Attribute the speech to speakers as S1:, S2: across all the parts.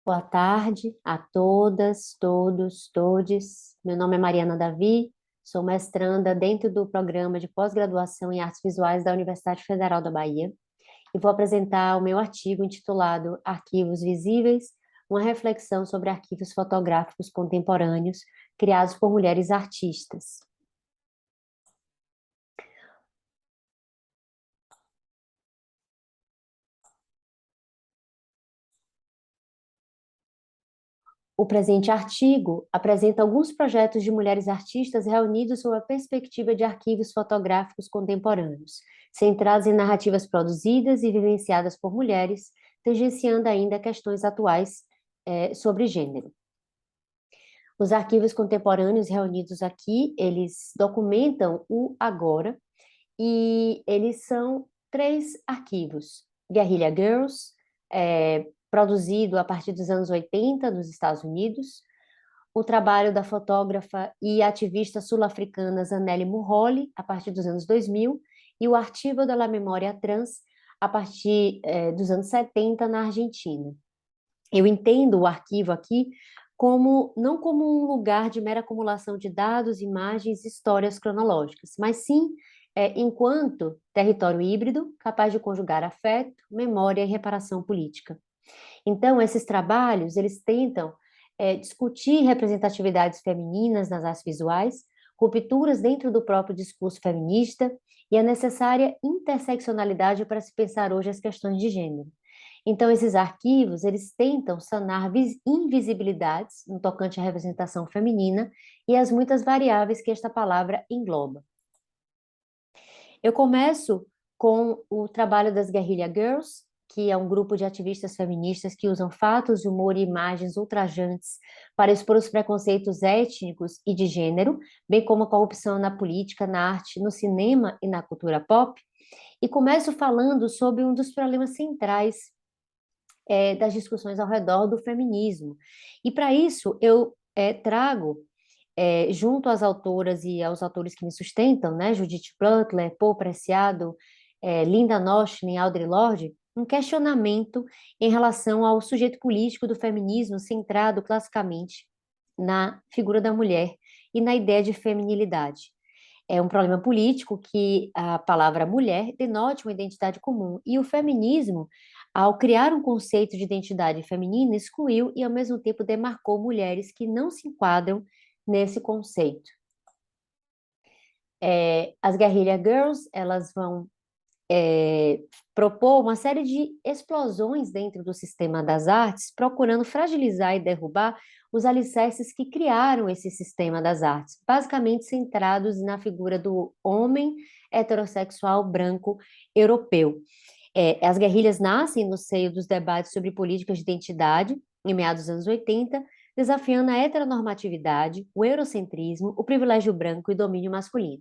S1: Boa tarde a todas, todos, todes. Meu nome é Mariana Davi, sou mestranda dentro do programa de pós-graduação em artes visuais da Universidade Federal da Bahia e vou apresentar o meu artigo intitulado Arquivos Visíveis, uma reflexão sobre arquivos fotográficos contemporâneos criados por mulheres artistas. O presente artigo apresenta alguns projetos de mulheres artistas reunidos sob a perspectiva de arquivos fotográficos contemporâneos, centrados em narrativas produzidas e vivenciadas por mulheres, tangenciando ainda questões atuais sobre gênero. Os arquivos contemporâneos reunidos aqui, eles documentam o agora e eles são três arquivos. Guerrilla Girls, produzido a partir dos anos 80 nos Estados Unidos, o trabalho da fotógrafa e ativista sul-africana Zanele Muholi, a partir dos anos 2000, e o Archivo da Memória Trans, a partir dos anos 70, na Argentina. Eu entendo o arquivo aqui não como um lugar de mera acumulação de dados, imagens e histórias cronológicas, mas sim enquanto território híbrido capaz de conjugar afeto, memória e reparação política. Então, esses trabalhos, eles tentam discutir representatividades femininas nas artes visuais, rupturas dentro do próprio discurso feminista e a necessária interseccionalidade para se pensar hoje as questões de gênero. Então, esses arquivos, eles tentam sanar invisibilidades no tocante à representação feminina e as muitas variáveis que esta palavra engloba. Eu começo com o trabalho das Guerrilla Girls, que é um grupo de ativistas feministas que usam fatos, humor e imagens ultrajantes para expor os preconceitos étnicos e de gênero, bem como a corrupção na política, na arte, no cinema e na cultura pop. E começo falando sobre um dos problemas centrais das discussões ao redor do feminismo. E para isso eu trago, junto às autoras e aos autores que me sustentam, né, Judith Butler, Paul Preciado, Linda Noshnin e Audre Lorde, um questionamento em relação ao sujeito político do feminismo centrado classicamente na figura da mulher e na ideia de feminilidade. É um problema político que a palavra mulher denote uma identidade comum, e o feminismo, ao criar um conceito de identidade feminina, excluiu e, ao mesmo tempo, demarcou mulheres que não se enquadram nesse conceito. As Guerrilla Girls, elas vão propor uma série de explosões dentro do sistema das artes, procurando fragilizar e derrubar os alicerces que criaram esse sistema das artes, basicamente centrados na figura do homem heterossexual branco europeu. As guerrilhas nascem no seio dos debates sobre políticas de identidade, em meados dos anos 80, desafiando a heteronormatividade, o eurocentrismo, o privilégio branco e o domínio masculino.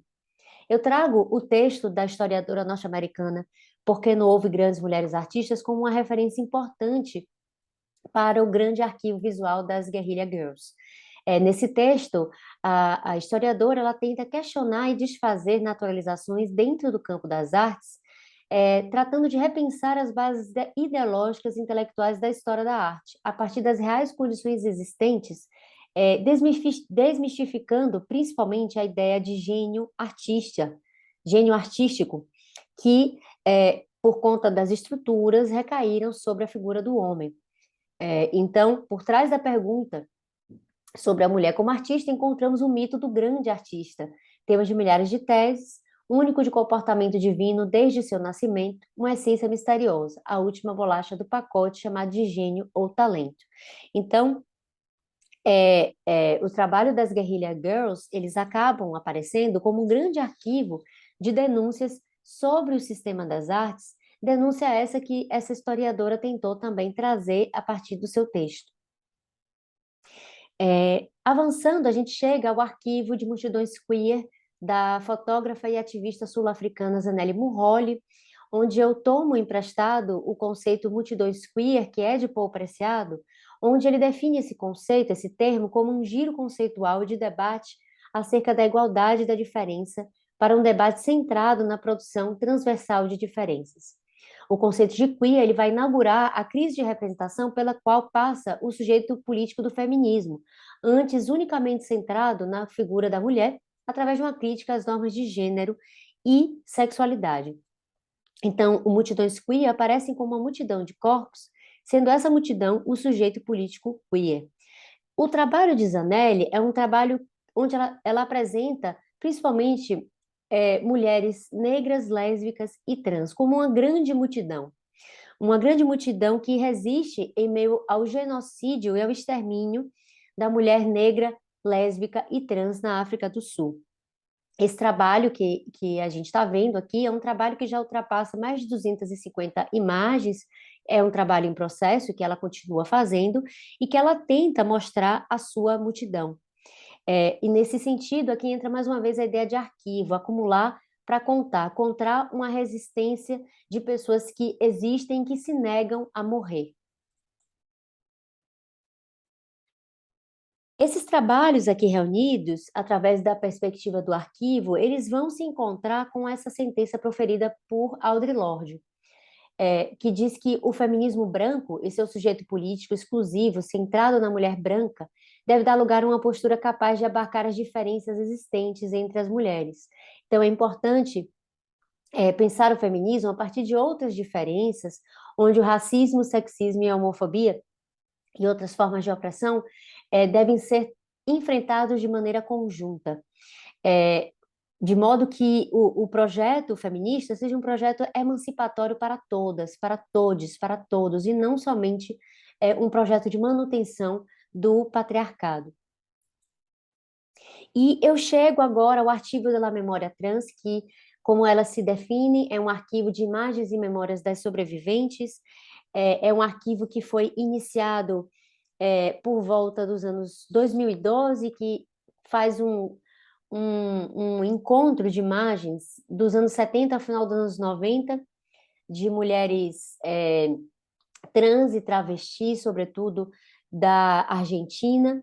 S1: Eu trago o texto da historiadora norte-americana Por que não houve grandes mulheres artistas como uma referência importante para o grande arquivo visual das Guerrilla Girls. Nesse texto, a historiadora ela tenta questionar e desfazer naturalizações dentro do campo das artes, tratando de repensar as bases ideológicas e intelectuais da história da arte, a partir das reais condições existentes, desmistificando principalmente a ideia de gênio artístico, que, por conta das estruturas, recaíram sobre a figura do homem. Então, por trás da pergunta sobre a mulher como artista, encontramos o mito do grande artista, temas de milhares de teses, único de comportamento divino desde seu nascimento, uma essência misteriosa, a última bolacha do pacote chamada de gênio ou talento. Então, o trabalho das Guerrilla Girls, eles acabam aparecendo como um grande arquivo de denúncias sobre o sistema das artes, denúncia essa que essa historiadora tentou também trazer a partir do seu texto. Avançando, a gente chega ao arquivo de multidões queer da fotógrafa e ativista sul-africana Zanele Muholi, onde eu tomo emprestado o conceito multidões queer, que é de Paul Preciado, onde ele define esse conceito, esse termo, como um giro conceitual de debate acerca da igualdade e da diferença, para um debate centrado na produção transversal de diferenças. O conceito de queer ele vai inaugurar a crise de representação pela qual passa o sujeito político do feminismo, antes unicamente centrado na figura da mulher, através de uma crítica às normas de gênero e sexualidade. Então, o multidões queer aparecem como uma multidão de corpos, sendo essa multidão o sujeito político queer. O trabalho de Zanelli é um trabalho onde ela apresenta principalmente mulheres negras, lésbicas e trans como uma grande multidão que resiste em meio ao genocídio e ao extermínio da mulher negra, lésbica e trans na África do Sul. Esse trabalho que a gente está vendo aqui é um trabalho que já ultrapassa mais de 250 imagens, é um trabalho em processo que ela continua fazendo e que ela tenta mostrar a sua multidão. E nesse sentido, aqui entra mais uma vez a ideia de arquivo, acumular para contar uma resistência de pessoas que existem, que se negam a morrer. Esses trabalhos aqui reunidos, através da perspectiva do arquivo, eles vão se encontrar com essa sentença proferida por Audre Lorde, que diz que o feminismo branco e seu sujeito político exclusivo, centrado na mulher branca, deve dar lugar a uma postura capaz de abarcar as diferenças existentes entre as mulheres. Então, é importante pensar o feminismo a partir de outras diferenças, onde o racismo, o sexismo e a homofobia e outras formas de opressão devem ser enfrentados de maneira conjunta, de modo que o projeto feminista seja um projeto emancipatório para todas, para todos, para todos, e não somente um projeto de manutenção do patriarcado. E eu chego agora ao arquivo da memória trans, que, como ela se define, é um arquivo de imagens e memórias das sobreviventes, é um arquivo que foi iniciado por volta dos anos 2012, que faz um encontro de imagens dos anos 70 ao final dos anos 90, de mulheres trans e travestis, sobretudo da Argentina,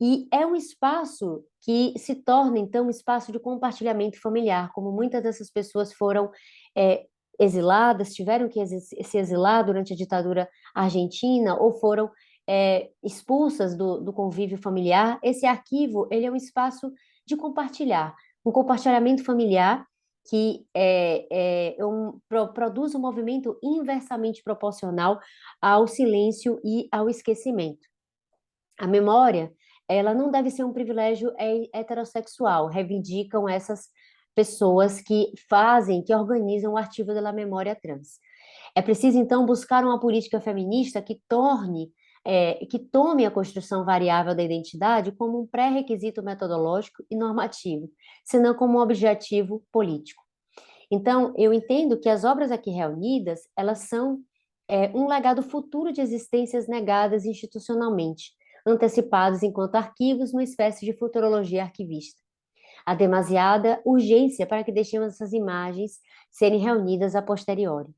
S1: e é um espaço que se torna, então, um espaço de compartilhamento familiar, como muitas dessas pessoas foram exiladas, tiveram que se exilar durante a ditadura argentina, ou foram expulsas do convívio familiar. Esse arquivo, ele é um espaço de compartilhar, um compartilhamento familiar que produz um movimento inversamente proporcional ao silêncio e ao esquecimento. A memória, ela não deve ser um privilégio heterossexual, reivindicam essas pessoas que fazem, que organizam o Arquivo da Memória Trans. É preciso, então, buscar uma política feminista que tome a construção variável da identidade como um pré-requisito metodológico e normativo, senão como um objetivo político. Então, eu entendo que as obras aqui reunidas, elas são um legado futuro de existências negadas institucionalmente, antecipados enquanto arquivos numa espécie de futurologia arquivista. Há demasiada urgência para que deixemos essas imagens serem reunidas a posteriori.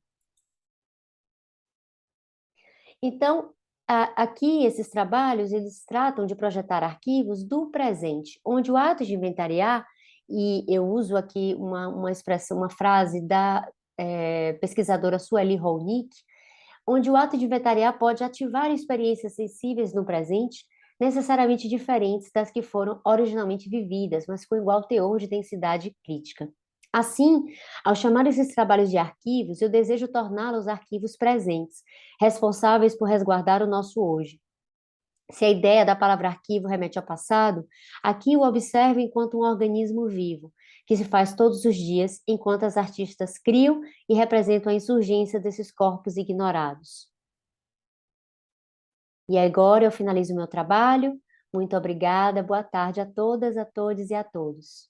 S1: Então, aqui esses trabalhos, eles tratam de projetar arquivos do presente, onde o ato de inventariar, e eu uso aqui uma expressão, uma frase da pesquisadora Sueli Rolnick, onde o ato de inventariar pode ativar experiências sensíveis no presente, necessariamente diferentes das que foram originalmente vividas, mas com igual teor de densidade crítica. Assim, ao chamar esses trabalhos de arquivos, eu desejo torná-los arquivos presentes, responsáveis por resguardar o nosso hoje. Se a ideia da palavra arquivo remete ao passado, aqui o observo enquanto um organismo vivo, que se faz todos os dias enquanto as artistas criam e representam a insurgência desses corpos ignorados. E agora eu finalizo o meu trabalho. Muito obrigada, boa tarde a todas, a todos e a todos.